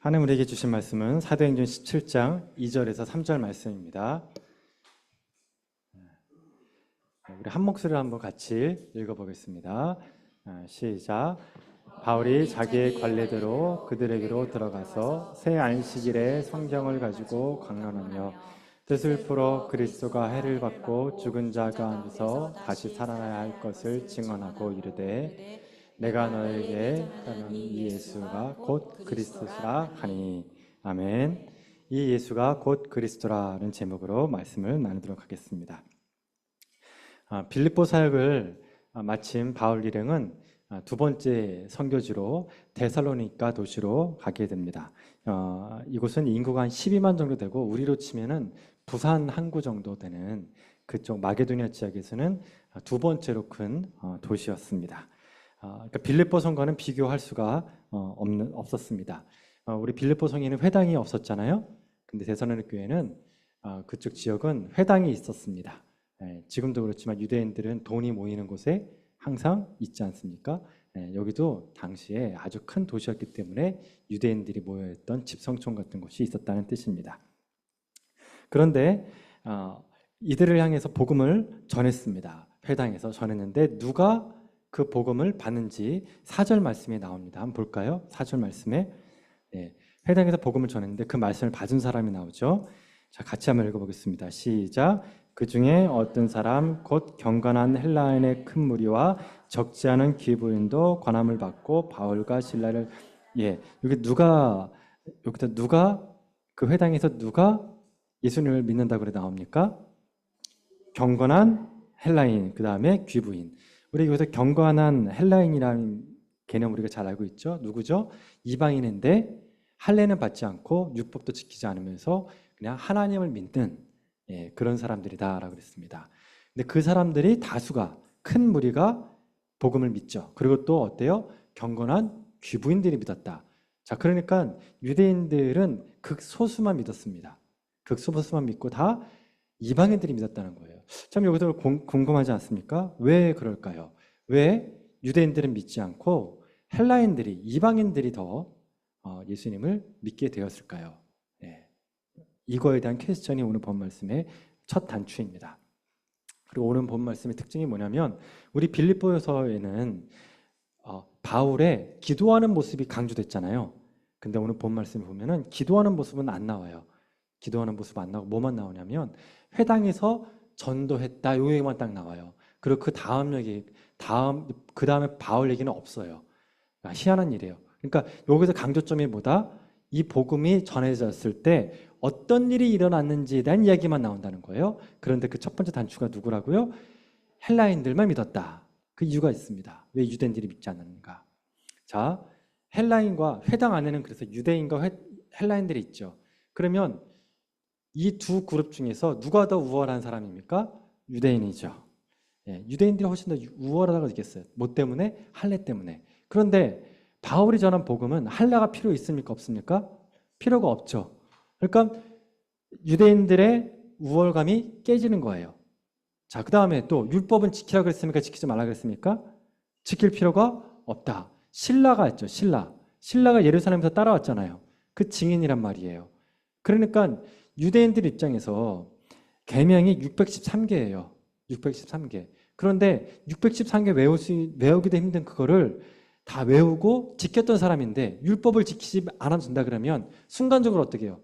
하나님 우리에게 주신 말씀은 사도행전 17장 2절에서 3절 말씀입니다. 우리 한 목소리로 한번 같이 읽어보겠습니다. 시작. 바울이 자기의 관례대로 그들에게로 들어가서 새 안식일에 성경을 가지고 강론하며 뜻을 풀어 그리스도가 해를 받고 죽은 자 가운데서 다시 살아나야 할 것을 증언하고 이르되 내가 너에게 가는 이 예수가 곧 그리스도라 하니. 아멘. 이 예수가 곧 그리스도라는 제목으로 말씀을 나누도록 하겠습니다. 빌립보 사역을 마친 바울 일행은 두 번째 선교지로 데살로니가 도시로 가게 됩니다. 이곳은 인구가 한 12만 정도 되고 우리로 치면은 부산 항구 정도 되는 그쪽 마게도니아 지역에서는 두 번째로 큰 도시였습니다. 그러니까 빌립보 성과는 비교할 수가 없었습니다. 우리 빌립보 성에는 회당이 없었잖아요. 근데 데살로니가 교회는 그쪽 지역은 회당이 있었습니다. 지금도 그렇지만 유대인들은 돈이 모이는 곳에 항상 있지 않습니까? 여기도 당시에 아주 큰 도시였기 때문에 유대인들이 모여있던 집성촌 같은 곳이 있었다는 뜻입니다. 그런데 이들을 향해서 복음을 전했습니다. 회당에서 전했는데 누가 그 복음을 받는지 4절 말씀에 나옵니다. 한번 볼까요? 4절 말씀에 회당에서 복음을 전했는데 그 말씀을 받은 사람이 나오죠. 자, 같이 한번 읽어보겠습니다. 시작. 그 중에 어떤 사람 곧 경건한 헬라인의 큰 무리와 적지 않은 귀부인도 권함을 받고 바울과 실라를 여기다 누가 그 회당에서 누가 예수님을 믿는다고 그래 나옵니까? 경건한 헬라인, 그 다음에 귀부인. 우리 여기서 경건한 헬라인이라는 개념 우리가 잘 알고 있죠. 누구죠? 이방인인데 할례는 받지 않고 율법도 지키지 않으면서 그냥 하나님을 믿는 그런 사람들이다라고 그랬습니다. 근데 그 사람들이 다수가 큰 무리가 복음을 믿죠. 그리고 또 어때요? 경건한 귀부인들이 믿었다. 자, 그러니까 유대인들은 극소수만 믿었습니다. 극소수만 믿고 다 이방인들이 믿었다는 거예요. 참 여기서 궁금하지 않습니까? 왜 그럴까요? 왜 유대인들은 믿지 않고 헬라인들이, 이방인들이 더 예수님을 믿게 되었을까요? 이거에 대한 퀘스천이 오늘 본 말씀의 첫 단추입니다. 그리고 오늘 본 말씀의 특징이 뭐냐면 우리 빌립보서에는 바울의 기도하는 모습이 강조됐잖아요. 근데 오늘 본 말씀을 보면은 기도하는 모습은 안 나와요. 기도하는 모습 안 나오고 뭐만 나오냐면 회당에서 전도했다 요 얘기만 딱 나와요. 그리고 그 다음 그 다음에 바울 얘기는 없어요. 희한한 일이에요. 그러니까 여기서 강조점이 뭐다? 이 복음이 전해졌을 때 어떤 일이 일어났는지에 대한 이야기만 나온다는 거예요. 그런데 그 첫 번째 단추가 누구라고요? 헬라인들만 믿었다. 그 이유가 있습니다. 왜 유대인들이 믿지 않는가? 자, 헬라인과 회당 안에는 그래서 유대인과 헬라인들이 있죠. 그러면 이 두 그룹 중에서 누가 더 우월한 사람입니까? 유대인이죠. 유대인들이 훨씬 더 우월하다고 느꼈어요. 뭐 때문에? 할례 때문에. 그런데 바울이 전한 복음은 할례가 필요 있습니까? 없습니까? 필요가 없죠. 그러니까 유대인들의 우월감이 깨지는 거예요. 자, 그 다음에 또 율법은 지키라고 했습니까? 지키지 말라고 했습니까? 지킬 필요가 없다. 신라가 있죠. 신라가 예루살렘에서 따라왔잖아요. 그 증인이란 말이에요. 그러니까 유대인들 입장에서 계명이 613개예요. 613개. 그런데 613개 외우기도 힘든 그거를 다 외우고 지켰던 사람인데 율법을 지키지 않아준다 그러면 순간적으로 어떻게 해요?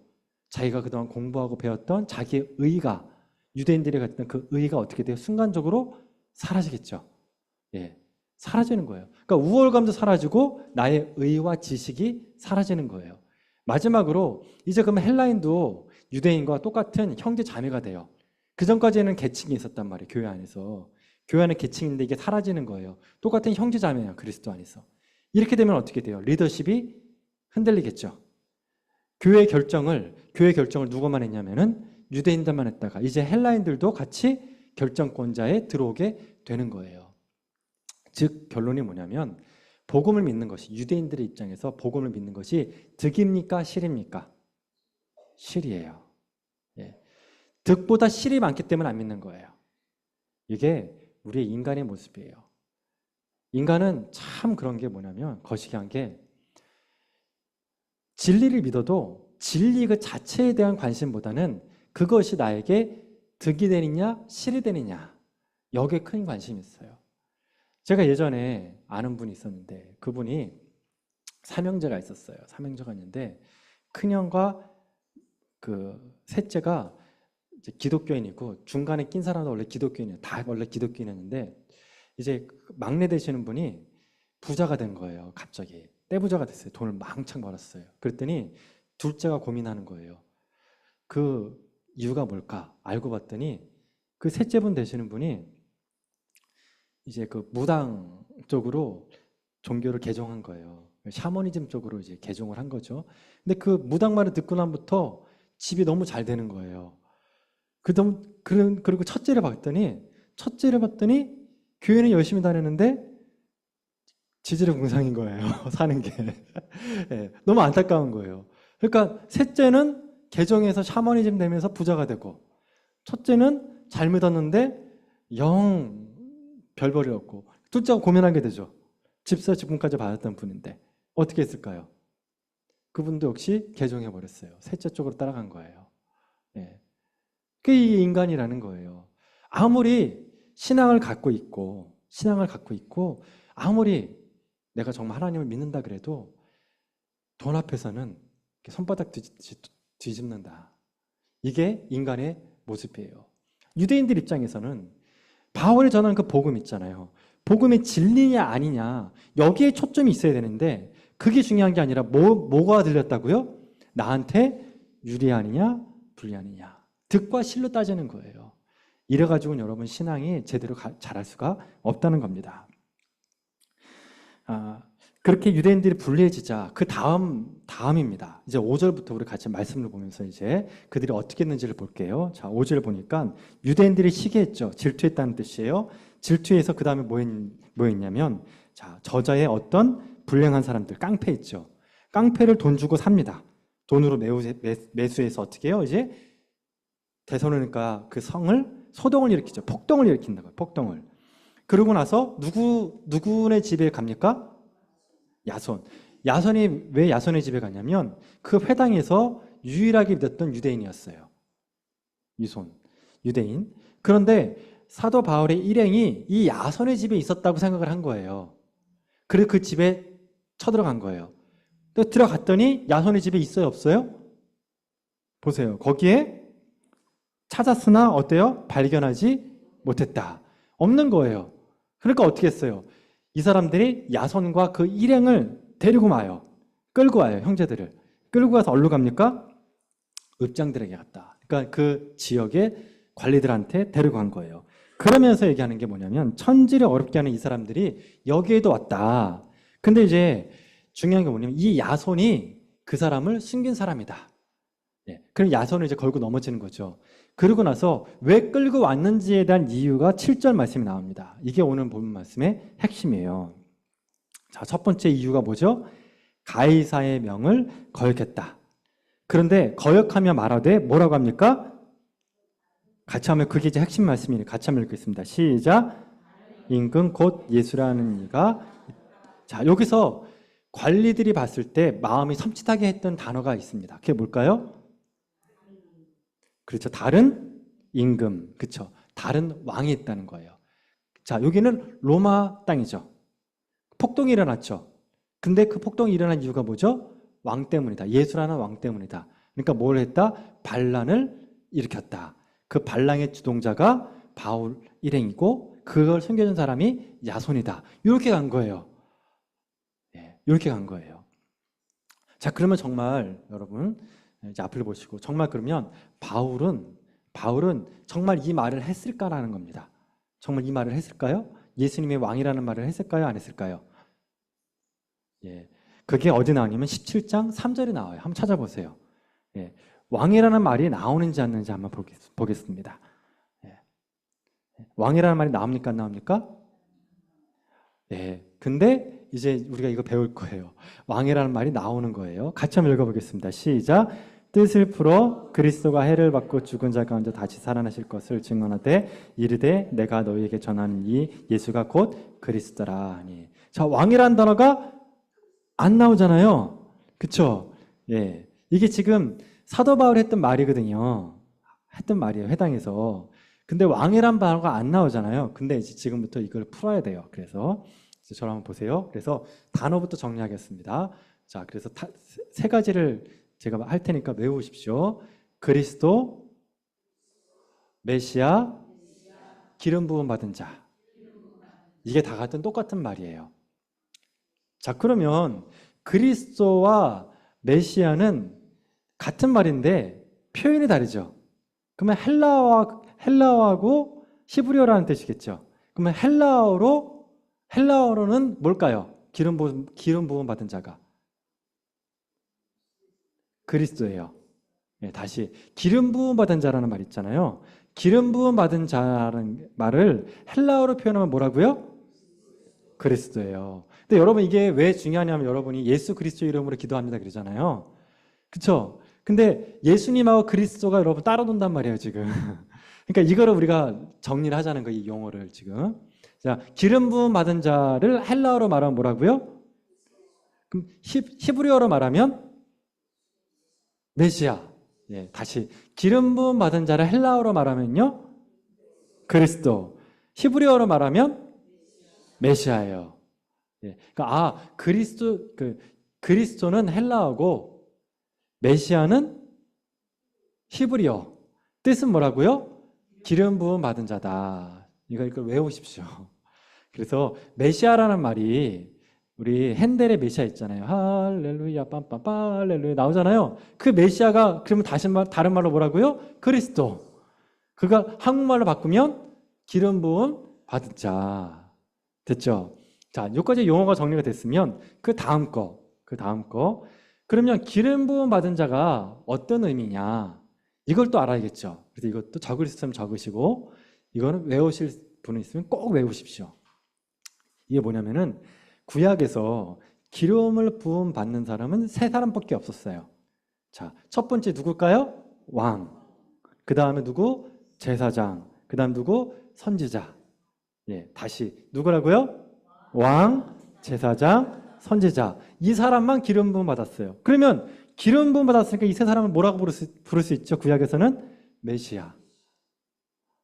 자기가 그동안 공부하고 배웠던 자기의 의의가, 유대인들이 갖던 그 의의가 어떻게 돼요? 순간적으로 사라지겠죠. 사라지는 거예요. 그러니까 우월감도 사라지고 나의 의의와 지식이 사라지는 거예요. 마지막으로 이제 그러면 헬라인도 유대인과 똑같은 형제 자매가 돼요. 그 전까지는 계층이 있었단 말이에요. 교회 안에서. 교회 안에 계층인데 이게 사라지는 거예요. 똑같은 형제 자매예요. 그리스도 안에서. 이렇게 되면 어떻게 돼요? 리더십이 흔들리겠죠. 교회 결정을 누구만 했냐면은 유대인들만 했다가 이제 헬라인들도 같이 결정권자에 들어오게 되는 거예요. 즉 결론이 뭐냐면 복음을 믿는 것이, 유대인들의 입장에서 복음을 믿는 것이 득입니까? 실입니까? 실이에요. 득보다 실이 많기 때문에 안 믿는 거예요. 이게 우리의 인간의 모습이에요. 인간은 참 그런 게 뭐냐면 거시기한 게 진리를 믿어도 진리 그 자체에 대한 관심보다는 그것이 나에게 득이 되느냐 실이 되느냐 여기에 큰 관심이 있어요. 제가 예전에 아는 분이 있었는데 그분이 삼형제가 있었어요. 삼형제가 있는데 큰형과 그 셋째가 이제 기독교인이고 중간에 낀 사람도 원래 기독교인이에요. 다 원래 기독교인이었는데 이제 막내 되시는 분이 부자가 된 거예요. 갑자기 떼부자가 됐어요. 돈을 망창 벌었어요. 그랬더니 둘째가 고민하는 거예요. 그 이유가 뭘까? 알고 봤더니 그 셋째 분 되시는 분이 이제 그 무당 쪽으로 종교를 개종한 거예요. 샤머니즘 쪽으로 이제 개종을 한 거죠. 근데 그 무당 말을 듣고 나부터 집이 너무 잘 되는 거예요. 그리고 첫째를 봤더니 교회는 열심히 다녔는데 지지리궁상인 거예요. 사는 게. 네, 너무 안타까운 거예요. 그러니까 셋째는 개종해서 샤머니즘 되면서 부자가 되고 첫째는 잘 믿었는데 영 별벌이 없고 둘째가 고민하게 되죠. 집사 직분까지 받았던 분인데 어떻게 했을까요? 그분도 역시 개종해 버렸어요. 셋째 쪽으로 따라간 거예요. 네. 그게 인간이라는 거예요. 아무리 신앙을 갖고 있고 아무리 내가 정말 하나님을 믿는다 그래도 돈 앞에서는 손바닥 뒤집는다. 이게 인간의 모습이에요. 유대인들 입장에서는 바울이 전한 그 복음 있잖아요. 복음이 진리냐 아니냐 여기에 초점이 있어야 되는데 그게 중요한 게 아니라 뭐가 들렸다고요? 나한테 유리하느냐 불리하느냐 득과 실로 따지는 거예요. 이래가지고는 여러분 신앙이 제대로 잘할 수가 없다는 겁니다. 그렇게 유대인들이 불리해지자 그 다음입니다. 이제 5절부터 우리 같이 말씀을 보면서 이제 그들이 어떻게 했는지를 볼게요. 자, 5절 보니까 유대인들이 시기했죠. 질투했다는 뜻이에요. 질투해서 그 다음에 뭐했냐면 자, 저자의 어떤 불량한 사람들 깡패 있죠. 깡패를 돈 주고 삽니다. 돈으로 매수해서 어떻게 해요? 이제 대선하니까 그 성을 소동을 일으키죠. 폭동을 일으킨다고요. 폭동을. 그러고 나서 누구네 집에 갑니까? 야손. 야손이 왜 야손의 집에 가냐면 그 회당에서 유일하게 믿었던 유대인이었어요. 유대인. 그런데 사도 바울의 일행이 이 야손의 집에 있었다고 생각을 한 거예요. 그래서 그 집에 쳐들어간 거예요. 또 들어갔더니 야손의 집에 있어요, 없어요? 보세요. 거기에 찾았으나 어때요? 발견하지 못했다. 없는 거예요. 그러니까 어떻게 했어요? 이 사람들이 야손과 그 일행을 데리고 와요. 끌고 와요, 형제들을. 끌고 가서 어디로 갑니까? 읍장들에게 갔다. 그러니까 그 지역의 관리들한테 데리고 간 거예요. 그러면서 얘기하는 게 뭐냐면 천지를 어렵게 하는 이 사람들이 여기에도 왔다. 근데 이제 중요한 게 뭐냐면 이 야손이 그 사람을 숨긴 사람이다. 네. 그럼 야손을 이제 걸고 넘어지는 거죠. 그러고 나서 왜 끌고 왔는지에 대한 이유가 7절 말씀이 나옵니다. 이게 오늘 본문 말씀의 핵심이에요. 자, 첫 번째 이유가 뭐죠? 가이사의 명을 거역했다. 그런데 거역하며 말하되 뭐라고 합니까? 같이 하면 그게 이제 핵심 말씀이에요. 같이 한번 읽겠습니다. 시작. 임금 곧 예수라는 이가 자, 여기서 관리들이 봤을 때 마음이 섬찟하게 했던 단어가 있습니다. 그게 뭘까요? 그렇죠. 다른 임금, 그렇죠. 다른 왕이 있다는 거예요. 자, 여기는 로마 땅이죠. 폭동이 일어났죠. 근데 그 폭동이 일어난 이유가 뭐죠? 왕 때문이다. 예수라는 왕 때문이다. 그러니까 뭘 했다? 반란을 일으켰다. 그 반란의 주동자가 바울 일행이고 그걸 숨겨준 사람이 야손이다. 이렇게 간 거예요. 예, 이렇게 간 거예요. 자, 그러면 정말 여러분 이제 앞을 보시고 정말 그러면 바울은 정말 이 말을 했을까라는 겁니다. 정말 이 말을 했을까요? 예수님의 왕이라는 말을 했을까요? 안 했을까요? 예, 그게 어디 나오냐면 17장 3절에 나와요. 한번 찾아보세요. 예, 왕이라는 말이 나오는지 안 나오는지 한번 보겠습니다. 예, 왕이라는 말이 나옵니까? 안 나옵니까? 예, 근데 이제 우리가 이거 배울 거예요. 왕이라는 말이 나오는 거예요. 같이 한번 읽어보겠습니다. 시작. 뜻을 풀어 그리스도가 해를 받고 죽은 자 가운데 다시 살아나실 것을 증언하되 이르되 내가 너희에게 전하는 이 예수가 곧 그리스도라 하니. 자, 왕이라는 단어가 안 나오잖아요. 그렇죠? 예, 이게 지금 사도 바울이 했던 말이거든요. 했던 말이에요, 회당에서. 근데 왕이란 단어가 안 나오잖아요. 근데 이제 지금부터 이걸 풀어야 돼요. 그래서 저를 한번 보세요. 그래서 단어부터 정리하겠습니다. 자, 그래서 세 가지를 제가 할 테니까 외우십시오. 그리스도, 메시아, 기름 부음 받은 자. 이게 다 같은 똑같은 말이에요. 자, 그러면 그리스도와 메시아는 같은 말인데 표현이 다르죠. 그러면 헬라어하고 히브리어라는 뜻이겠죠. 그러면 헬라어로는 뭘까요? 기름 부음 받은 자가 그리스도예요. 네, 다시 기름 부음 받은 자라는 말 있잖아요. 기름 부음 받은 자라는 말을 헬라어로 표현하면 뭐라고요? 그리스도예요. 근데 여러분 이게 왜 중요하냐면 여러분이 예수 그리스도 이름으로 기도합니다 그러잖아요. 그쵸? 근데 예수님하고 그리스도가 여러분 따로 논단 말이에요 지금. 그러니까 이거를 우리가 정리를 하자는 거예요, 이 용어를 지금. 자, 기름 부음 받은 자를 헬라어로 말하면 뭐라고요? 그럼 히브리어로 말하면 메시아. 예, 다시 기름 부음 받은 자를 헬라어로 말하면요 그리스도. 히브리어로 말하면 메시아예요. 예, 그러니까 그리스도는 헬라어고 메시아는 히브리어. 뜻은 뭐라고요? 기름 부음 받은 자다. 이걸 외우십시오. 그래서 메시아라는 말이 우리 핸델의 메시아 있잖아요. 할렐루야 빰빰 할렐루야 나오잖아요. 그 메시아가 그러면 다른 말로 뭐라고요? 그리스도. 그가 한국말로 바꾸면 기름 부음 받은 자. 됐죠? 자, 여기까지 용어가 정리가 됐으면 그 다음 거. 그러면 기름 부음 받은 자가 어떤 의미냐? 이걸 또 알아야겠죠. 그래서 이것도 적을 수 있으면 적으시고 이거는 외우실 분이 있으면 꼭 외우십시오. 이게 뭐냐면은 구약에서 기름을 부음 받는 사람은 세 사람밖에 없었어요. 자, 첫 번째 누굴까요? 왕. 그 다음에 누구? 제사장. 그 다음 누구? 선지자. 예, 다시 누구라고요? 왕, 제사장, 선지자. 이 사람만 기름 부음 받았어요. 그러면 기름 부음 받았으니까 이 세 사람을 뭐라고 부를 수 있죠? 구약에서는 메시아.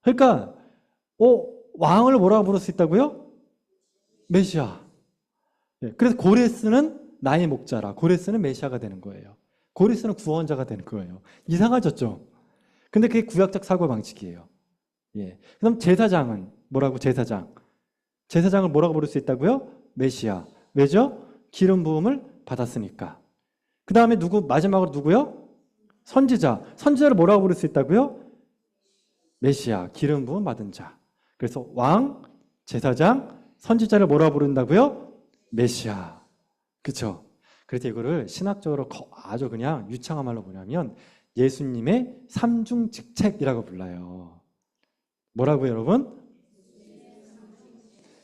그러니까 왕을 뭐라고 부를 수 있다고요? 메시아. 예, 그래서 고레스는 나의 목자라. 고레스는 메시아가 되는 거예요. 고레스는 구원자가 되는 거예요. 이상하죠, 좀. 근데 그게 구약적 사고 방식이에요. 예. 그럼 제사장은 뭐라고? 제사장을 뭐라고 부를 수 있다고요? 메시아. 왜죠? 기름 부음을 받았으니까. 그 다음에 마지막으로 누구요? 선지자를 뭐라고 부를 수 있다고요? 메시아, 기름 부음 받은 자. 그래서 왕, 제사장, 선지자를 뭐라고 부른다고요? 메시아. 그쵸? 그래서 이거를 신학적으로 아주 그냥 유창한 말로 뭐냐면 예수님의 삼중직책이라고 불러요. 뭐라고요, 여러분?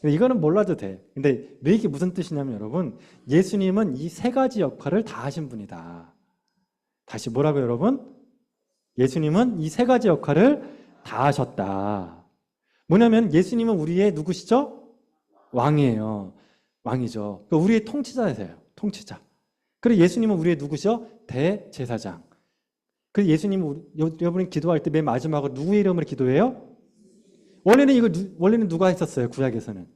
이거는 몰라도 돼. 근데 왜 이게 무슨 뜻이냐면 여러분, 예수님은 이 세 가지 역할을 다 하신 분이다. 다시 뭐라고요, 여러분? 예수님은 이 세 가지 역할을 다 하셨다. 뭐냐면 예수님은 우리의 누구시죠? 왕이에요. 왕이죠. 그러니까 우리의 통치자세요. 통치자. 그리고 예수님은 우리의 누구죠? 대제사장. 그래서 예수님은 여러분이 기도할 때 맨 마지막으로 누구의 이름으로 기도해요? 원래는 누가 했었어요? 구약에서는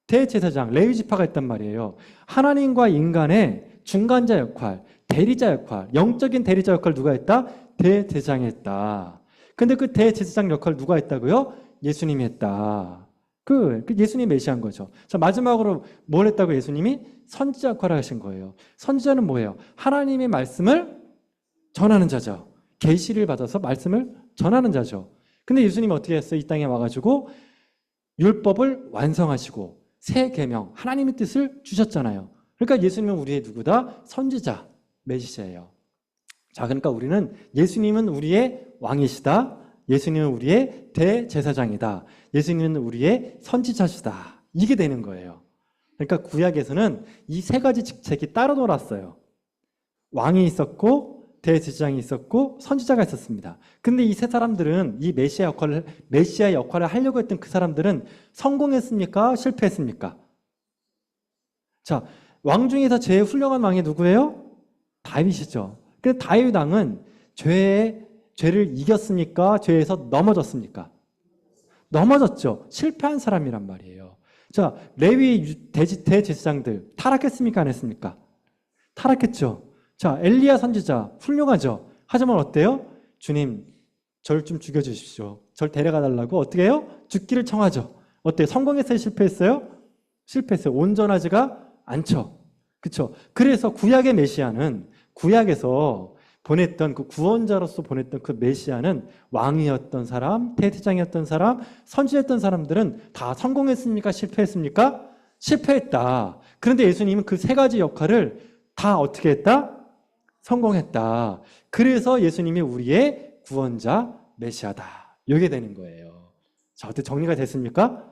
대제사장, 레위 지파가 했단 말이에요. 하나님과 인간의 중간자 역할, 대리자 역할, 영적인 대리자 역할 누가 했다? 대제사장이 했다. 근데 그 대제사장 역할 누가 했다고요? 예수님이 했다. 그 예수님이 메시아인 거죠. 자, 마지막으로 뭘 했다고? 예수님이 선지자 역할을 하신 거예요. 선지자는 뭐예요? 하나님의 말씀을 전하는 자죠. 계시를 받아서 말씀을 전하는 자죠. 근데 예수님이 어떻게 했어요? 이 땅에 와가지고 율법을 완성하시고 새 계명, 하나님의 뜻을 주셨잖아요. 그러니까 예수님은 우리의 누구다? 선지자, 메시아예요. 자, 그러니까 예수님은 우리의 왕이시다. 예수님은 우리의 대제사장이다. 예수님은 우리의 선지자시다. 이게 되는 거예요. 그러니까 구약에서는 이 세 가지 직책이 따로 놀았어요. 왕이 있었고 대제사장이 있었고 선지자가 있었습니다. 근데 이 세 사람들은 이 메시아 역할을 하려고 했던 그 사람들은 성공했습니까? 실패했습니까? 자, 왕 중에서 제일 훌륭한 왕이 누구예요? 다윗이죠. 근데 다윗 왕은 죄를 이겼습니까? 죄에서 넘어졌습니까? 넘어졌죠. 실패한 사람이란 말이에요. 자, 레위 대제사장들 타락했습니까? 안 했습니까? 타락했죠. 자, 엘리야 선지자 훌륭하죠. 하지만 어때요? 주님, 절 좀 죽여주십시오. 절 데려가 달라고 어떻게 해요? 죽기를 청하죠. 어때요? 성공했어요? 실패했어요? 실패했어요. 온전하지가 않죠. 그렇죠? 그래서 구약의 메시아는 구약에서 보냈던 그 구원자로서 보냈던 그 메시아는 왕이었던 사람, 대제사장이었던 사람, 선지자였던 사람들은 다 성공했습니까? 실패했습니까? 실패했다. 그런데 예수님은 그 세 가지 역할을 다 어떻게 했다? 성공했다. 그래서 예수님이 우리의 구원자 메시아다. 이게 되는 거예요. 자, 어떻게 정리가 됐습니까?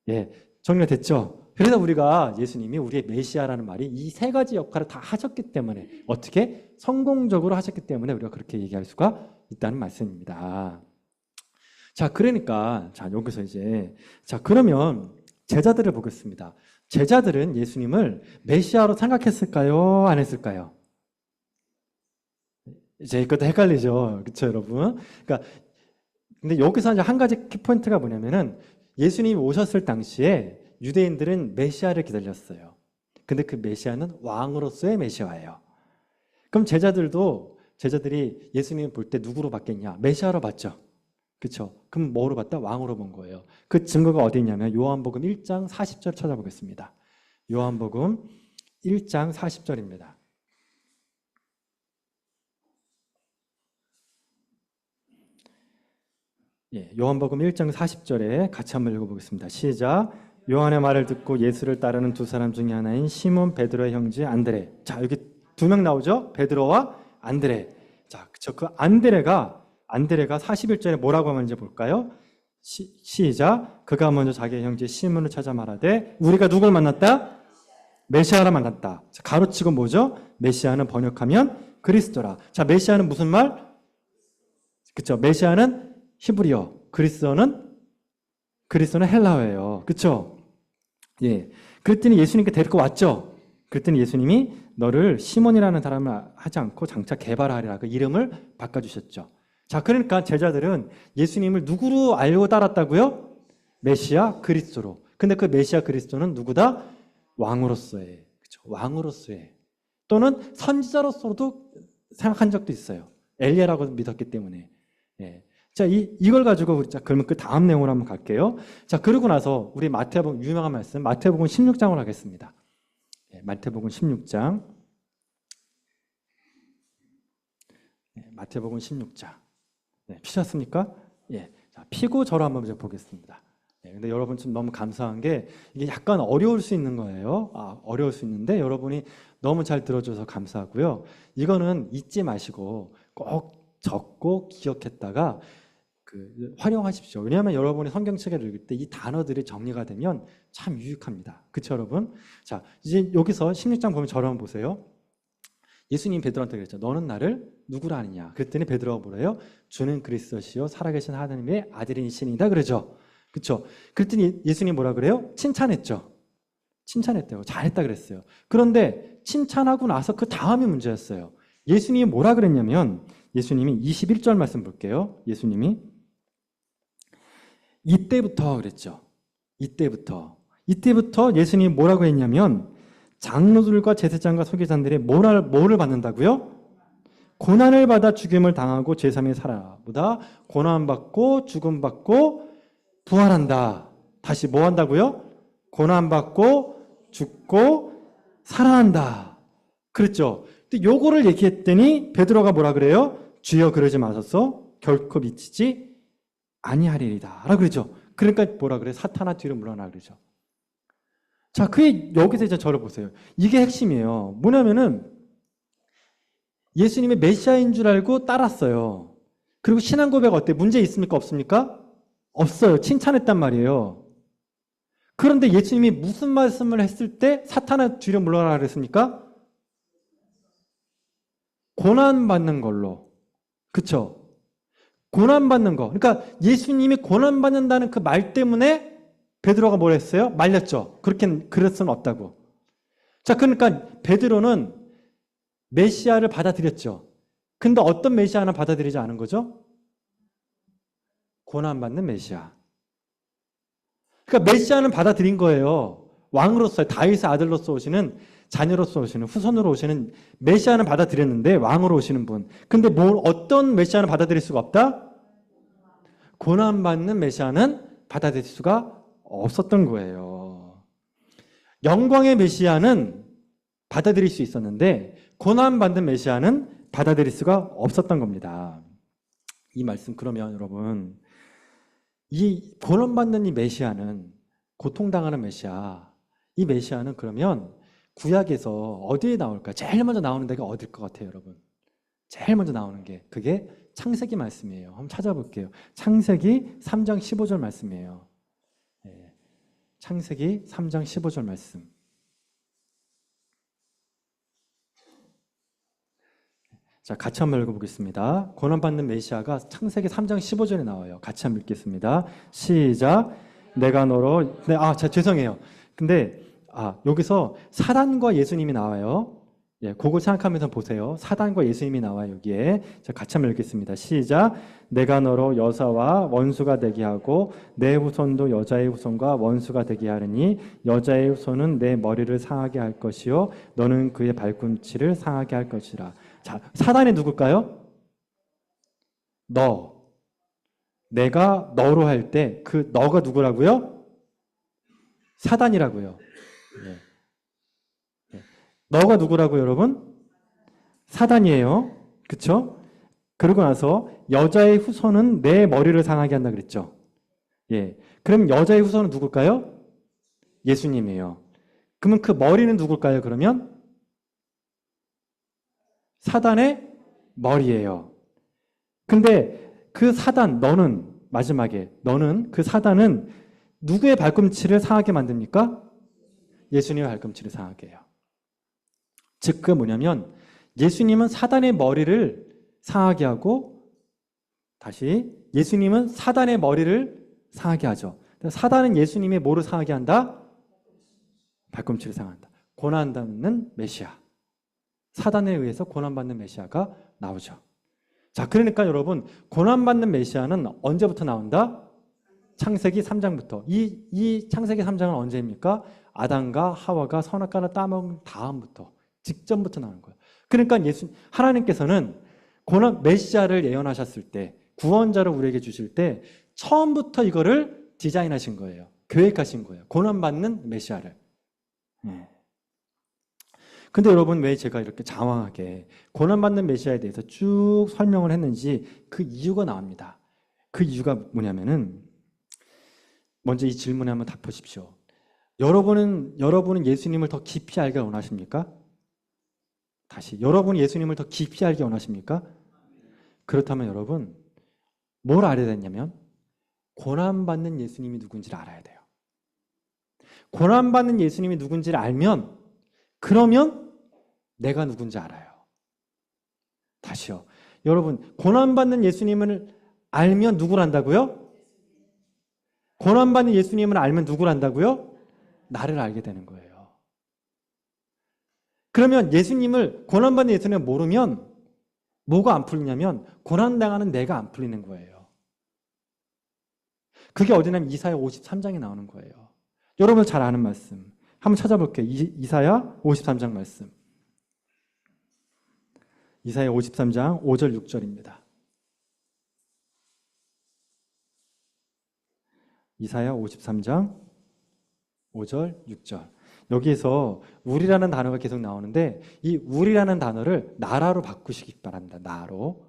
예, 정리가 됐죠? 그래서 우리가 예수님이 우리의 메시아라는 말이 이 세 가지 역할을 다 하셨기 때문에 어떻게 성공적으로 하셨기 때문에 우리가 그렇게 얘기할 수가 있다는 말씀입니다. 자, 그러니까 자, 여기서 이제 자, 그러면 제자들을 보겠습니다. 제자들은 예수님을 메시아로 생각했을까요? 안 했을까요? 이제 이것도 헷갈리죠. 그렇죠, 여러분? 그러니까 근데 여기서 이제 한 가지 키포인트가 뭐냐면은 예수님이 오셨을 당시에 유대인들은 메시아를 기다렸어요. 근데 그 메시아는 왕으로서의 메시아예요. 그럼 제자들이 예수님을 볼 때 누구로 봤겠냐? 메시아로 봤죠. 그렇죠? 그럼 뭐로 봤다? 왕으로 본 거예요. 그 증거가 어디 있냐면 요한복음 1장 40절 찾아보겠습니다. 요한복음 1장 40절입니다. 예, 요한복음 1장 40절에 같이 한번 읽어보겠습니다. 시작. 요한의 말을 듣고 예수를 따르는 두 사람 중에 하나인 시몬 베드로의 형제 안드레. 자, 여기 두 명 나오죠? 베드로와 안드레. 자, 그 안드레가 41절에 뭐라고 하는지 볼까요? 시작. 그가 먼저 자기의 형제 시몬을 찾아 말하되 우리가 누굴 만났다? 메시아를 만났다. 자, 가로치고 뭐죠? 메시아는 번역하면 그리스도라. 자, 메시아는 무슨 말? 그렇죠? 메시아는 히브리어, 그리스도는 헬라어예요. 그렇죠? 예. 그랬더니 예수님께 데리고 왔죠. 그랬더니 예수님이 너를 시몬이라는 사람을 하지 않고 장차 개발하리라 그 이름을 바꿔주셨죠. 자, 그러니까 제자들은 예수님을 누구로 알고 따랐다고요? 메시아 그리스도로. 근데 그 메시아 그리스도는 누구다? 왕으로서의. 그렇죠? 왕으로서의. 또는 선지자로서도 생각한 적도 있어요. 엘리야라고 믿었기 때문에. 예. 자, 이걸 가지고 자, 그러면 그 다음 내용으로 한번 갈게요. 자, 그러고 나서 우리 마태복음 유명한 말씀, 마태복음 16장을 하겠습니다. 예, 마태복음 16장. 예, 마태복음 16장. 네, 피셨습니까? 예. 자, 피고 저로 한번 이제 보겠습니다. 예, 근데 여러분 좀 너무 감사한 게 이게 약간 어려울 수 있는 거예요. 어려울 수 있는데 여러분이 너무 잘 들어줘서 감사하고요. 이거는 잊지 마시고 꼭 적고 기억했다가 활용하십시오. 왜냐하면 여러분이 성경책을 읽을 때 이 단어들이 정리가 되면 참 유익합니다. 그렇죠, 여러분? 자, 이제 여기서 16장 보면 저를 보세요. 예수님 베드로한테 그랬죠. 너는 나를 누구라 하느냐? 그랬더니 베드로가 뭐래요? 주는 그리스도시요 살아계신 하나님의 아들이시니다 그러죠. 그렇죠? 그랬더니 예수님 뭐라 그래요? 칭찬했죠. 칭찬했대요. 잘했다 그랬어요. 그런데 칭찬하고 나서 그 다음이 문제였어요. 예수님이 뭐라 그랬냐면 예수님이 21절 말씀 볼게요. 예수님이 이때부터 그랬죠. 이때부터 예수님이 뭐라고 했냐면 장로들과 제사장과 서기관들이 뭐를 받는다고요? 고난을 받아 죽임을 당하고 제3의 살아보다 고난받고 죽음받고 부활한다. 다시 뭐 한다고요? 고난받고 죽고 살아난다. 그랬죠. 근데 요거를 얘기했더니 베드로가 뭐라 그래요? 주여 그러지 마소서 결코 미치지 아니하리이다 라고 그러죠. 그러니까 뭐라 그래? 사탄아 뒤로 물러나 그러죠. 자, 그게 여기서 이제 저를 보세요. 이게 핵심이에요. 뭐냐면은 예수님의 메시아인 줄 알고 따랐어요. 그리고 신앙 고백 어때? 문제 있습니까? 없습니까? 없어요. 칭찬했단 말이에요. 그런데 예수님이 무슨 말씀을 했을 때 사탄아 뒤로 물러나라 그랬습니까? 고난받는 걸로. 그쵸? 고난받는 거. 그러니까 예수님이 고난받는다는 그 말 때문에 베드로가 뭘 했어요? 말렸죠. 그럴 수는 없다고. 자, 그러니까 베드로는 메시아를 받아들였죠. 근데 어떤 메시아는 받아들이지 않은 거죠? 고난받는 메시아. 그러니까 메시아는 받아들인 거예요. 왕으로서, 다윗의 아들로서 오시는, 자녀로서 오시는, 후손으로 오시는 메시아는 받아들였는데, 왕으로 오시는 분. 근데 어떤 메시아는 받아들일 수가 없다? 고난받는 메시아는 받아들일 수가 없었던 거예요. 영광의 메시아는 받아들일 수 있었는데, 고난받는 메시아는 받아들일 수가 없었던 겁니다. 이 말씀, 그러면 여러분, 이 고난받는 이 메시아는, 고통당하는 메시아, 이 메시아는 그러면 구약에서 어디에 나올까? 제일 먼저 나오는 데가 어딜 것 같아요, 여러분? 제일 먼저 나오는 게 그게 창세기 말씀이에요. 한번 찾아볼게요. 창세기 3장 15절 말씀이에요. 창세기 3장 15절 말씀. 자, 같이 한번 읽어보겠습니다. 고난받는 메시아가 창세기 3장 15절에 나와요. 같이 한번 읽겠습니다. 시작. 내가 너로, 네, 죄송해요. 근데, 여기서 사단과 예수님이 나와요. 예, 그거 생각하면서 보세요. 사단과 예수님이 나와요, 여기에. 자, 같이 한번 읽겠습니다. 시작. 내가 너로 여자와 원수가 되게 하고, 내 후손도 여자의 후손과 원수가 되게 하느니, 여자의 후손은 내 머리를 상하게 할 것이요, 너는 그의 발꿈치를 상하게 할 것이라. 자, 사단이 누굴까요? 너. 내가 너로 할 때 그 너가 누구라고요? 사단이라고요. 네. 너가 누구라고요, 여러분? 사단이에요. 그렇죠? 그러고 나서 여자의 후손은 내 머리를 상하게 한다 그랬죠. 예. 그럼 여자의 후손은 누굴까요? 예수님이에요. 그러면 그 머리는 누굴까요, 그러면? 사단의 머리예요. 근데 그 사단, 마지막에 너는, 그 사단은 누구의 발꿈치를 상하게 만듭니까? 예수님의 발꿈치를 상하게 해요. 즉, 그게 뭐냐면 예수님은 사단의 머리를 상하게 하고, 다시 예수님은 사단의 머리를 상하게 하죠. 사단은 예수님의 뭐를 상하게 한다? 발꿈치를 상한다. 고난받는 메시아. 사단에 의해서 고난받는 메시아가 나오죠. 자, 그러니까 여러분, 고난받는 메시아는 언제부터 나온다? 창세기 3장부터. 이 창세기 3장은 언제입니까? 아담과 하와가 선악과를 따먹은 다음부터, 직전부터 나오는 거예요. 그러니까 하나님께서는 메시아를 예언하셨을 때, 구원자를 우리에게 주실 때 처음부터 이거를 디자인하신 거예요. 계획하신 거예요. 고난받는 메시아를. 근데 여러분, 왜 제가 이렇게 장황하게 고난받는 메시아에 대해서 쭉 설명을 했는지 그 이유가 나옵니다. 그 이유가 뭐냐면은, 먼저 이 질문에 한번 답 보십시오. 여러분은 예수님을 더 깊이 알기 원하십니까? 다시, 여러분은 예수님을 더 깊이 알기 원하십니까? 그렇다면 여러분, 뭘 알아야 되냐면, 고난받는 예수님이 누군지를 알아야 돼요. 고난받는 예수님이 누군지를 알면, 그러면 내가 누군지 알아요. 다시요. 여러분, 고난받는 예수님을 알면 누구를 안다고요? 고난받는 예수님을 알면 누구를 안다고요? 나를 알게 되는 거예요. 그러면 고난받는 예수님을 모르면 뭐가 안 풀리냐면, 고난당하는 내가 안 풀리는 거예요. 그게 어디냐면 이사야 53장에 나오는 거예요. 여러분 잘 아는 말씀. 한번 찾아볼게요. 이사야 53장 말씀. 이사야 53장 5절 6절입니다. 이사야 53장 5절 6절. 여기에서 우리라는 단어가 계속 나오는데, 이 우리라는 단어를 나라로 바꾸시기 바랍니다. 나로.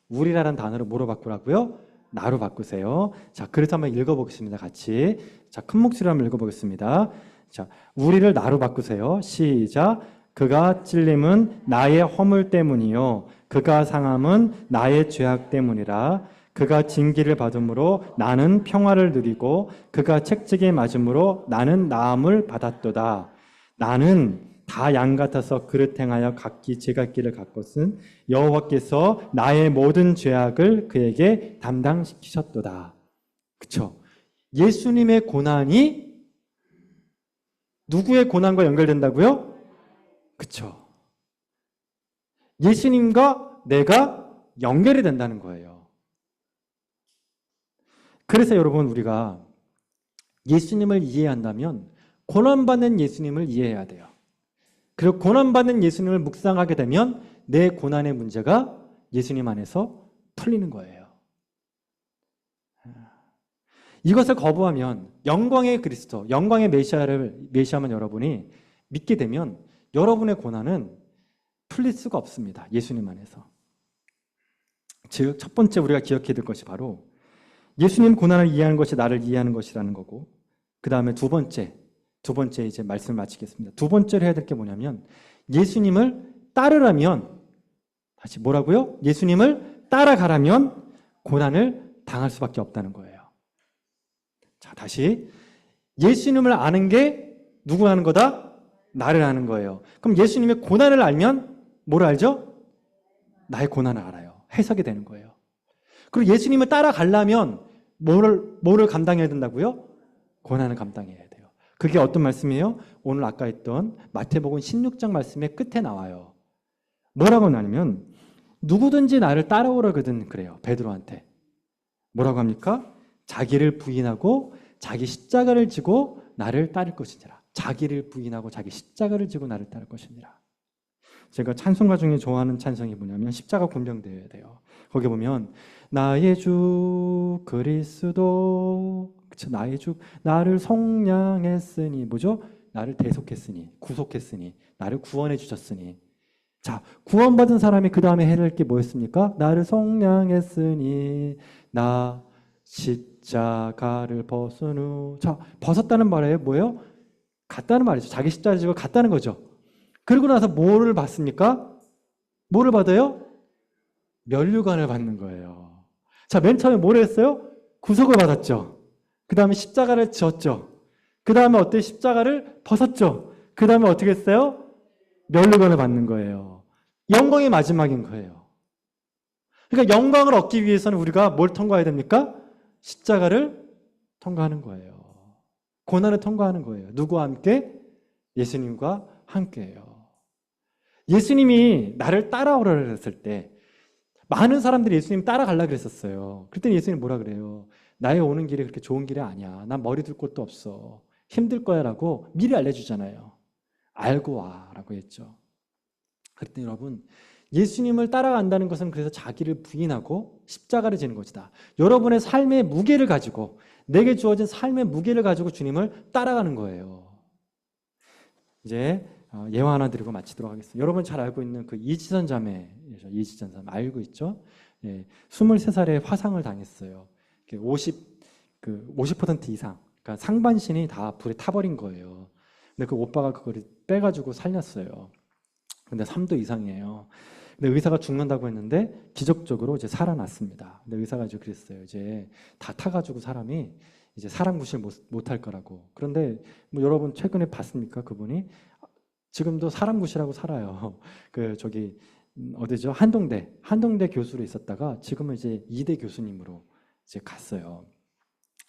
우리라는 단어를 뭐로 바꾸라고요? 나로 바꾸세요. 자, 그래서 한번 읽어보겠습니다. 같이. 자, 큰 목소리로 한번 읽어보겠습니다. 자, 우리를 나로 바꾸세요. 시작. 그가 찔림은 나의 허물 때문이요, 그가 상함은 나의 죄악 때문이라. 그가 징계를 받음으로 나는 평화를 누리고, 그가 책찍에 맞음으로 나는 나음을 받았도다. 나는 다 양 같아서 그릇 행하여 각기 제갈길을 갔것은 여호와께서 나의 모든 죄악을 그에게 담당시키셨도다. 그쵸? 예수님의 고난이 누구의 고난과 연결된다고요? 그쵸? 예수님과 내가 연결이 된다는 거예요. 그래서 여러분 우리가 예수님을 이해한다면 고난받는 예수님을 이해해야 돼요. 그리고 고난받는 예수님을 묵상하게 되면 내 고난의 문제가 예수님 안에서 풀리는 거예요. 이것을 거부하면 영광의 그리스도, 영광의 메시아만 여러분이 믿게 되면 여러분의 고난은 풀릴 수가 없습니다. 예수님 안에서. 즉, 첫 번째 우리가 기억해야 될 것이 바로 예수님 고난을 이해하는 것이 나를 이해하는 것이라는 거고, 그 다음에 두 번째 이제 말씀을 마치겠습니다. 두 번째로 해야 될 게 뭐냐면 예수님을 따르라면, 다시 뭐라고요? 예수님을 따라가라면 고난을 당할 수밖에 없다는 거예요. 자, 다시 예수님을 아는 게 누구 아는 거다? 나를 아는 거예요. 그럼 예수님의 고난을 알면 뭘 알죠? 나의 고난을 알아요. 해석이 되는 거예요. 그리고 예수님을 따라가려면 뭐를 감당해야 된다고요? 고난을 감당해야 돼요. 그게 어떤 말씀이에요? 오늘 아까 했던 마태복음 16장 말씀의 끝에 나와요. 뭐라고 하냐면 누구든지 나를 따라오라거든 그래요. 베드로한테. 뭐라고 합니까? 자기를 부인하고 자기 십자가를 지고 나를 따를 것이니라. 자기를 부인하고 자기 십자가를 지고 나를 따를 것이니라. 제가 찬송가 중에 좋아하는 찬송이 뭐냐면 십자가 권병되어야 돼요. 거기 보면 나의 주 그리스도, 그쵸? 나의 주 나를 속량했으니, 뭐죠? 나를 대속했으니, 구속했으니, 나를 구원해 주셨으니. 자, 구원받은 사람이 그 다음에 해야 할 게 뭐였습니까? 나를 속량했으니 나 십자가를 벗은 후. 자, 벗었다는 말이에요. 뭐예요? 갔다는 말이죠. 자기 십자가를 지고 갔다는 거죠. 그리고 나서 뭐를 받습니까? 뭐를 받아요? 면류관을 받는 거예요. 자, 맨 처음에 뭘 했어요? 구속을 받았죠. 그 다음에 십자가를 지었죠. 그 다음에 어때? 십자가를 벗었죠. 그 다음에 어떻게 했어요? 면류관을 받는 거예요. 영광의 마지막인 거예요. 그러니까 영광을 얻기 위해서는 우리가 뭘 통과해야 됩니까? 십자가를 통과하는 거예요. 고난을 통과하는 거예요. 누구와 함께? 예수님과 함께예요. 예수님이 나를 따라오라 했을 때 많은 사람들이 예수님 따라가려고 그랬었어요. 그랬더니 예수님 뭐라 그래요? 나의 오는 길이 그렇게 좋은 길이 아니야. 난 머리 둘 곳도 없어. 힘들 거야 라고 미리 알려주잖아요. 알고 와 라고 했죠. 그랬더니 여러분, 예수님을 따라간다는 것은 그래서 자기를 부인하고 십자가를 지는 것이다. 여러분의 삶의 무게를 가지고, 내게 주어진 삶의 무게를 가지고 주님을 따라가는 거예요. 이제 예화 하나 드리고 마치도록 하겠습니다. 여러분 잘 알고 있는 그 이지선 자매 알고 있죠? 예, 23살에 화상을 당했어요. 50% 이상, 그러니까 상반신이 다 불에 타버린 거예요. 근데 그 오빠가 그걸 빼가지고 살렸어요. 근데 3도 이상이에요. 근데 의사가 죽는다고 했는데 기적적으로 이제 살아났습니다. 근데 의사가 이제 그랬어요. 이제 다 타가지고 사람이 이제 사람 구실 못할 거라고. 그런데 뭐 여러분 최근에 봤습니까? 그분이 지금도 사람 구실하고 살아요. 어디죠? 한동대 교수로 있었다가 지금은 이제 이대 교수님으로 이제 갔어요.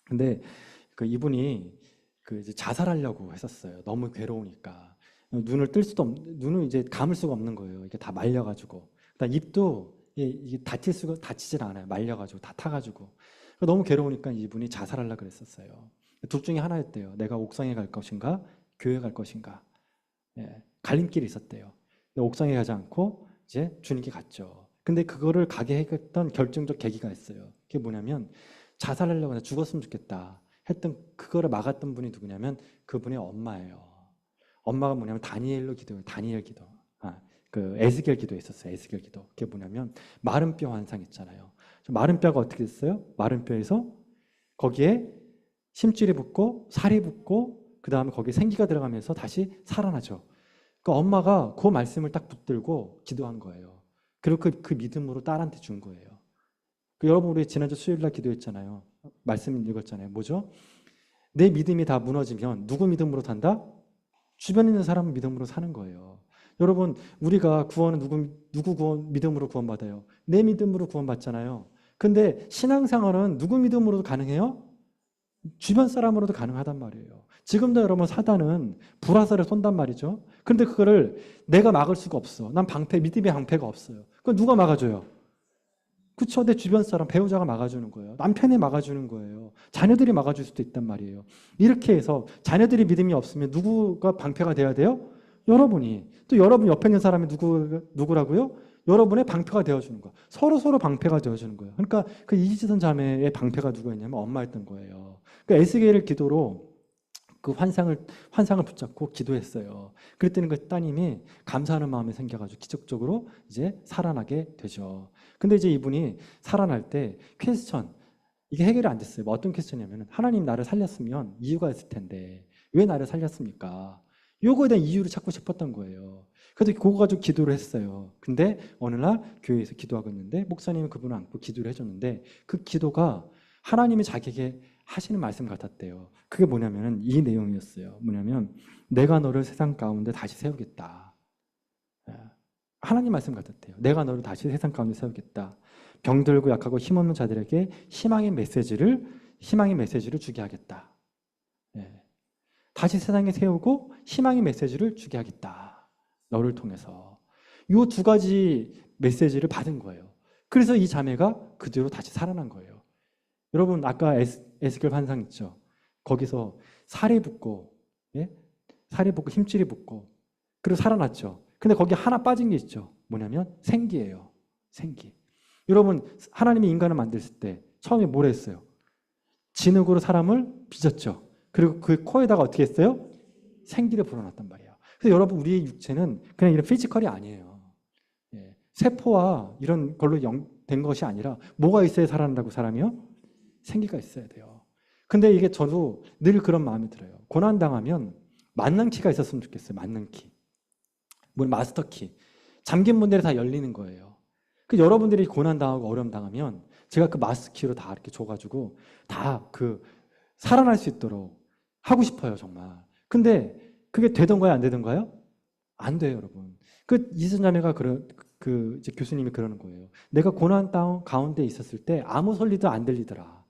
근데 이분이 이제 자살하려고 했었어요. 너무 괴로우니까. 눈을 이제 감을 수가 없는 거예요. 이게 다 말려가지고. 그다음 입도 이게 다치질 않아요. 말려가지고 다 타가지고. 너무 괴로우니까 이분이 자살하려고 그랬었어요. 둘 중에 하나였대요. 내가 옥상에 갈 것인가, 교회 갈 것인가. 예, 갈림길이 있었대요. 옥상에 가지 않고 이제 주님께 갔죠. 근데 그거를 가게 했던 결정적 계기가 있어요. 그게 뭐냐면 자살하려고 해서 죽었으면 좋겠다 했던, 그거를 막았던 분이 누구냐면 그분의 엄마예요. 엄마가 뭐냐면 다니엘 기도. 에스겔 기도했었어요. 에스겔 기도. 그게 뭐냐면 마른 뼈 환상 있잖아요. 마른 뼈가 어떻게 됐어요? 마른 뼈에서 거기에 심줄이 붙고 살이 붙고 그 다음에 거기에 생기가 들어가면서 다시 살아나죠. 그러니까 엄마가 그 말씀을 딱 붙들고 기도한 거예요. 그리고 그 믿음으로 딸한테 준 거예요. 여러분 우리 지난주 수요일날 기도했잖아요. 말씀 읽었잖아요. 뭐죠? 내 믿음이 다 무너지면 누구 믿음으로 산다? 주변에 있는 사람 믿음으로 사는 거예요. 여러분 우리가 구원은 누구 믿음으로 구원받아요? 내 믿음으로 구원받잖아요. 근데 신앙생활은 누구 믿음으로도 가능해요? 주변 사람으로도 가능하단 말이에요. 지금도 여러분 사단은 불화살을 쏜단 말이죠. 그런데 그거를 내가 막을 수가 없어. 난 믿음의 방패가 없어요. 그건 누가 막아줘요? 그쵸? 내 주변 사람, 배우자가 막아주는 거예요. 남편이 막아주는 거예요. 자녀들이 막아줄 수도 있단 말이에요. 이렇게 해서 자녀들이 믿음이 없으면 누구가 방패가 돼야 돼요? 여러분이. 또 여러분 옆에 있는 사람이 누구라고요? 여러분의 방패가 되어주는 거예요. 서로 방패가 되어주는 거예요. 그러니까 그 이지선 자매의 방패가 누구였냐면 엄마였던 거예요. 그러니까 에스겔의 기도로 그 환상을 붙잡고 기도했어요. 그랬더니 그 따님이 감사하는 마음이 생겨가지고 기적적으로 이제 살아나게 되죠. 근데 이제 이분이 살아날 때 퀘스천, 이게 해결이 안 됐어요. 뭐 어떤 퀘스천이냐면 하나님 나를 살렸으면 이유가 있을 텐데 왜 나를 살렸습니까? 요거에 대한 이유를 찾고 싶었던 거예요. 그래서 그거 가지고 기도를 했어요. 근데 어느 날 교회에서 기도하고 있는데 목사님이 그분을 안고 기도를 해줬는데 그 기도가 하나님이 자기에게 하시는 말씀 같았대요. 그게 뭐냐면 이 내용이었어요. 뭐냐면 내가 너를 세상 가운데 다시 세우겠다. 하나님 말씀 같았대요. 내가 너를 다시 세상 가운데 세우겠다. 병들고 약하고 힘없는 자들에게 희망의 메시지를 주게 하겠다. 다시 세상에 세우고 희망의 메시지를 주게 하겠다. 너를 통해서. 이 두 가지 메시지를 받은 거예요. 그래서 이 자매가 그 뒤로 다시 살아난 거예요. 여러분 아까 에스겔 환상 있죠? 거기서 살이 붙고 힘줄이 붙고 그리고 살아났죠. 근데 거기 하나 빠진 게 있죠. 뭐냐면 생기예요. 생기. 여러분 하나님이 인간을 만드실 때 처음에 뭘 했어요? 진흙으로 사람을 빚었죠. 그리고 그 코에다가 어떻게 했어요? 생기를 불어넣었단 말이에요. 그래서 여러분 우리의 육체는 그냥 이런 피지컬이 아니에요. 세포와 이런 걸로 된 것이 아니라 뭐가 있어야 살아난다고 사람이요? 생기가 있어야 돼요. 근데 이게 저도 늘 그런 마음이 들어요. 고난당하면 맞는 키가 있었으면 좋겠어요. 맞는 키. 뭐 마스터 키. 잠긴 문들이 다 열리는 거예요. 그 여러분들이 고난당하고 어려움 당하면 제가 그 마스터 키로 다 이렇게 줘가지고 다 살아날 수 있도록 하고 싶어요, 정말. 근데 그게 되던가요, 안 되던가요? 안 돼요, 여러분. 이순자매가 이제 교수님이 그러는 거예요. 내가 고난 가운데 있었을 때 아무 소리도 안 들리더라.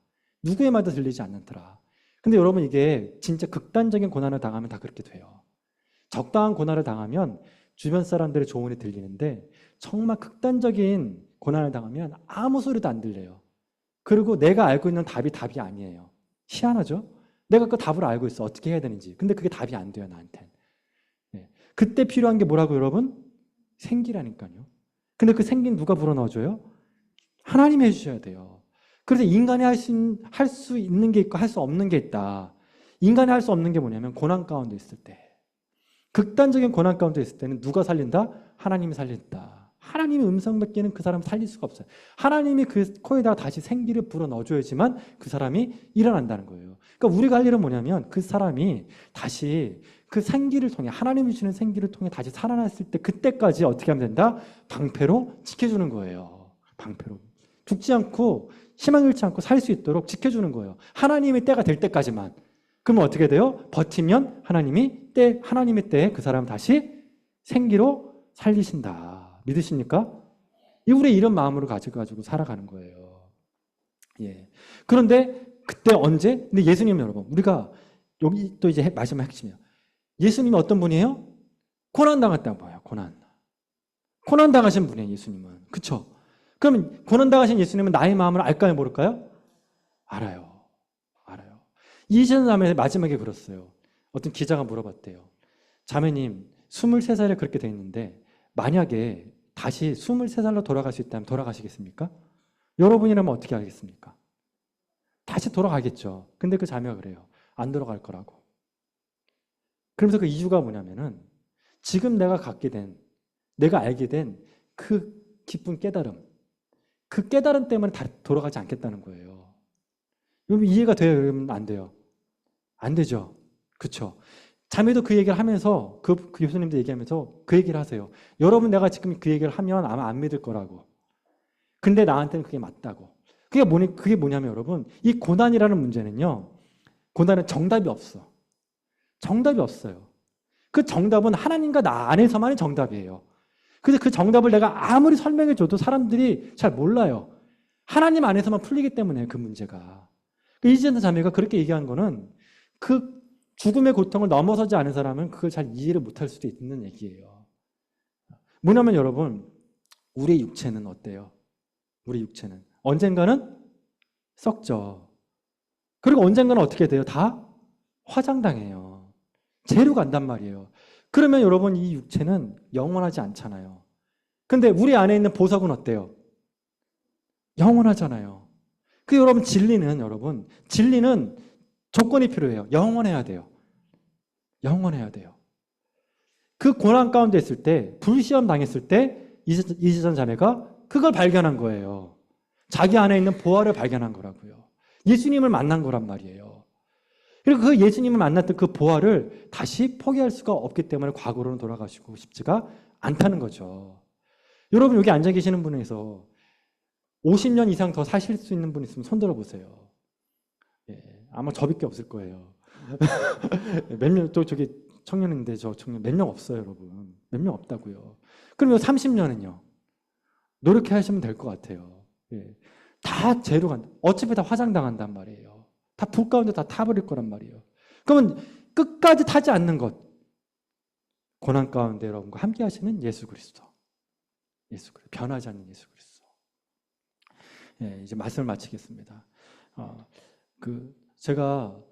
누구의 말도 들리지 않더라. 근데 여러분 이게 진짜 극단적인 고난을 당하면 다 그렇게 돼요. 적당한 고난을 당하면 주변 사람들의 조언이 들리는데 정말 극단적인 고난을 당하면 아무 소리도 안 들려요. 그리고 내가 알고 있는 답이 아니에요. 희한하죠? 내가 그 답을 알고 있어. 어떻게 해야 되는지. 근데 그게 답이 안 돼요, 나한텐. 그때 필요한 게 뭐라고 여러분? 생기라니까요. 근데 그 생기는 누가 불어넣어줘요? 하나님이 해주셔야 돼요. 그래서 인간이 할 수 있는 게 있고 할 수 없는 게 있다. 인간이 할 수 없는 게 뭐냐면 고난 가운데 있을 때. 극단적인 고난 가운데 있을 때는 누가 살린다? 하나님이 살린다. 하나님의 음성밖에는 그 사람 살릴 수가 없어요. 하나님이 그 코에다가 다시 생기를 불어넣어줘야지만 그 사람이 일어난다는 거예요. 그러니까 우리가 할 일은 뭐냐면 그 사람이 다시 그 생기를 통해 하나님이 주는 생기를 통해 다시 살아났을 때 그때까지 어떻게 하면 된다? 방패로 지켜주는 거예요. 방패로. 죽지 않고 희망 잃지 않고 살 수 있도록 지켜주는 거예요. 하나님의 때가 될 때까지만. 그러면 어떻게 돼요? 버티면 하나님의 때에 그 사람 다시 생기로 살리신다. 믿으십니까? 우리 이런 마음으로 가지고 살아가는 거예요. 그런데 그때 언제? 근데 예수님 여러분, 우리가 여기 또 이제 마지막 핵심이에요. 예수님이 어떤 분이에요? 고난당했다고 봐요. 고난당하신 분이에요, 예수님은. 그쵸? 그러면 고난당하신 예수님은 나의 마음을 알까요, 모를까요? 알아요. 이재선 자매 마지막에 그랬어요. 어떤 기자가 물어봤대요. 자매님, 23살에 그렇게 돼 있는데 만약에 다시 23살로 돌아갈 수 있다면 돌아가시겠습니까? 여러분이라면 어떻게 하겠습니까? 다시 돌아가겠죠. 근데 그 자매가 그래요. 안 돌아갈 거라고. 그러면서 그 이유가 뭐냐면은 지금 내가 알게 된 그 깊은 깨달음, 그 깨달음 때문에 돌아가지 않겠다는 거예요. 여러분 이해가 돼요? 여러분 안 돼요? 안 되죠. 그렇죠? 자매도 그 얘기를 하면서 그 교수님도 얘기하면서 그 얘기를 하세요. 여러분 내가 지금 그 얘기를 하면 아마 안 믿을 거라고. 근데 나한테는 그게 맞다고. 그게 뭐냐면 여러분 이 고난이라는 문제는요. 고난은 정답이 없어. 정답이 없어요. 그 정답은 하나님과 나 안에서만의 정답이에요. 그래서 그 정답을 내가 아무리 설명해줘도 사람들이 잘 몰라요. 하나님 안에서만 풀리기 때문에 그 문제가. 이지선 자매가 그렇게 얘기한 거는 그 죽음의 고통을 넘어서지 않은 사람은 그걸 잘 이해를 못할 수도 있는 얘기예요. 뭐냐면 여러분, 우리의 육체는 어때요? 우리 육체는 언젠가는 썩죠. 그리고 언젠가는 어떻게 돼요? 다 화장당해요. 재로 간단 말이에요. 그러면 여러분, 이 육체는 영원하지 않잖아요. 근데 우리 안에 있는 보석은 어때요? 영원하잖아요. 그 여러분, 진리는 조건이 필요해요. 영원해야 돼요. 영원해야 돼요. 그 고난 가운데 있을 때, 불시험 당했을 때 이지선 자매가 그걸 발견한 거예요. 자기 안에 있는 보화를 발견한 거라고요. 예수님을 만난 거란 말이에요. 그리고 그 예수님을 만났던 그 보화를 다시 포기할 수가 없기 때문에 과거로는 돌아가시고 싶지가 않다는 거죠. 여러분, 여기 앉아 계시는 분에서 50년 이상 더 사실 수 있는 분 있으면 손 들어보세요. 예, 아마 저밖에 없을 거예요. 몇 명, 또 저기 청년인데 저 청년 몇 명 없어요, 여러분. 몇 명 없다고요. 그러면 30년은요? 노력해 하시면 될 것 같아요. 예. 다 죄로 간다. 어차피 다 화장당한단 말이에요. 다 불 가운데 다 타버릴 거란 말이에요. 그러면 끝까지 타지 않는 것. 고난 가운데 여러분과 함께 하시는 예수 그리스도. 예수 그리스도. 변하지 않는 예수 그리스도. 예, 이제 말씀을 마치겠습니다.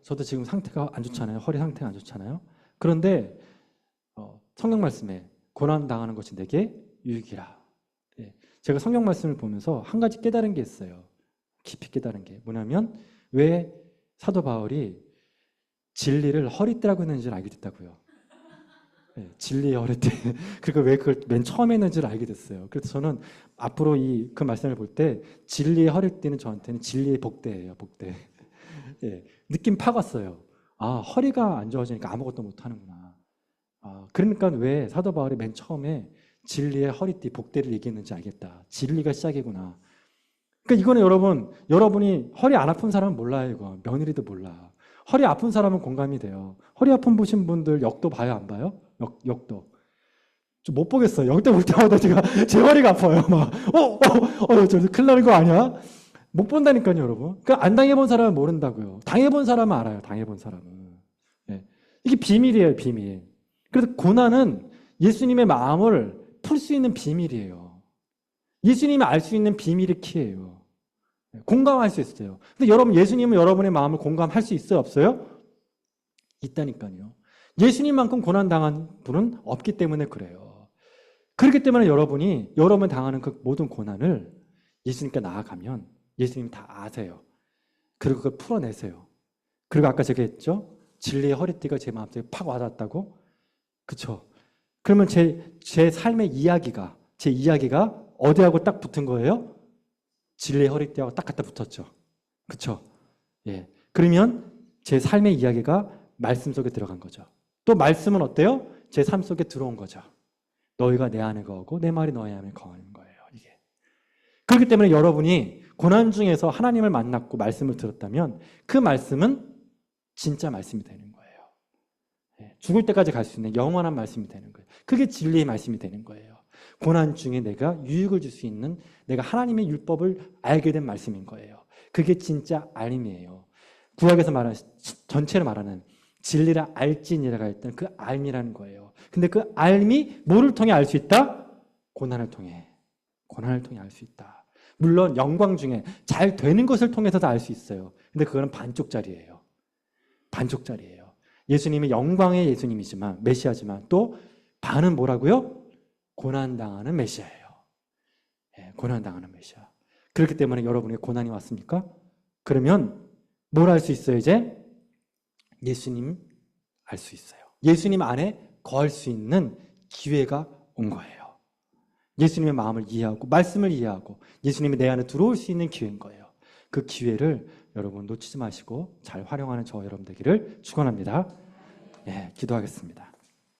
저도 지금 상태가 안 좋잖아요. 허리 상태가 안 좋잖아요. 그런데 성경 말씀에 고난 당하는 것이 내게 유익이라. 예, 제가 성경 말씀을 보면서 한 가지 깨달은 게 있어요. 깊이 깨달은 게 뭐냐면 왜 사도 바울이 진리를 허리띠라고 했는지를 알게 됐다고요. 네, 진리의 허리띠. 그리고 왜 그걸 맨 처음에 했는지를 알게 됐어요. 그래서 저는 앞으로 그 말씀을 볼 때 진리의 허리띠는 저한테는 진리의 복대예요. 복대. 예, 느낌 팍 왔어요. 아, 허리가 안 좋아지니까 아무것도 못하는구나. 그러니까 왜 사도 바울이 맨 처음에 진리의 허리띠, 복대를 얘기했는지 알겠다. 진리가 시작이구나. 그러니까 이거는 여러분이 허리 안 아픈 사람은 몰라요. 이거 며느리도 몰라. 허리 아픈 사람은 공감이 돼요. 허리 아픈 보신 분들 역도 봐요, 안 봐요? 역도. 좀 못 보겠어요. 역도 볼 때마다 제 허리가 아파요. 막 저 큰일 나는 거 아니야? 못 본다니까요, 여러분. 그러니까 안 당해본 사람은 모른다고요. 당해본 사람은 알아요. 당해본 사람은. 네. 이게 비밀이에요, 비밀. 그래서 고난은 예수님의 마음을 풀 수 있는 비밀이에요. 예수님이 알 수 있는 비밀의 키예요. 공감할 수 있어요. 근데 여러분, 예수님은 여러분의 마음을 공감할 수 있어요, 없어요? 있다니까요. 예수님만큼 고난당한 분은 없기 때문에 그래요. 그렇기 때문에 여러분 당하는 그 모든 고난을 예수님께 나아가면 예수님이 다 아세요. 그리고 그걸 풀어내세요. 그리고 아까 제가 했죠? 진리의 허리띠가 제 마음속에 팍 와닿았다고? 그쵸? 그러면 제 삶의 이야기가, 제 이야기가 어디하고 딱 붙은 거예요? 진리의 허리띠하고 딱 갖다 붙었죠. 그쵸? 예. 그러면 제 삶의 이야기가 말씀 속에 들어간 거죠. 또 말씀은 어때요? 제 삶 속에 들어온 거죠. 너희가 내 안에 거하고 내 말이 너희 안에 거하는 거예요. 이게. 그렇기 때문에 여러분이 고난 중에서 하나님을 만났고 말씀을 들었다면 그 말씀은 진짜 말씀이 되는 거예요. 예. 죽을 때까지 갈 수 있는 영원한 말씀이 되는 거예요. 그게 진리의 말씀이 되는 거예요. 고난 중에 내가 유익을 줄 수 있는, 내가 하나님의 율법을 알게 된 말씀인 거예요. 그게 진짜 알림이에요. 구약에서 말하는, 전체를 말하는 진리를 알지니라가 했던 그 알미라는 거예요. 근데 그 알미 뭐를 통해 알 수 있다? 고난을 통해 알 수 있다. 물론 영광 중에 잘 되는 것을 통해서도 알 수 있어요. 근데 그거는 반쪽짜리예요. 반쪽짜리예요. 예수님이 영광의 예수님이지만, 메시아지만 또 반은 뭐라고요? 고난당하는 메시아예요. 예, 고난당하는 메시아. 그렇기 때문에 여러분에게 고난이 왔습니까? 그러면 뭘 알 수 있어요, 이제? 예수님 알 수 있어요. 예수님 안에 거할 수 있는 기회가 온 거예요. 예수님의 마음을 이해하고 말씀을 이해하고 예수님이 내 안에 들어올 수 있는 기회인 거예요. 그 기회를 여러분 놓치지 마시고 잘 활용하는 저와 여러분 되기를 축원합니다. 예, 기도하겠습니다.